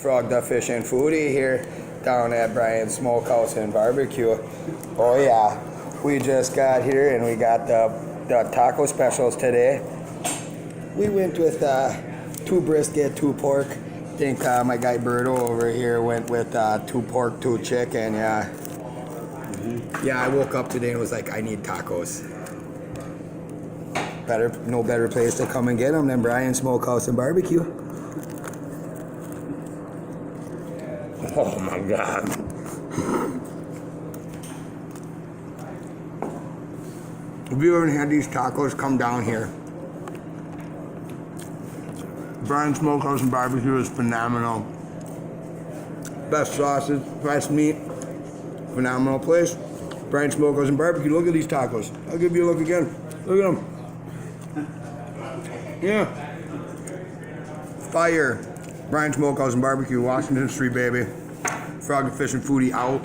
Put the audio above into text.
Frog the Fish and Foodie here down at Brian's Smokehouse and Barbecue. Oh yeah, we just got here and we got the taco specials today. We went with 2 brisket, 2 pork. I think my guy Berto over here went with 2 pork, 2 chicken. Yeah. Yeah, I woke up today and was like, I need tacos. No better place to come and get them than Brian's Smokehouse and Barbecue. Oh my God. If you haven't had these tacos, come down here. Brian's Smokehouse and Barbecue is phenomenal. Best sauces, best meat, phenomenal place. Brian's Smokehouse and Barbecue. Look at these tacos. I'll give you a look again. Look at them. Yeah. Fire. Brian's Smokehouse and Barbecue, Washington Street, baby. Frog the Fish and Foodie out.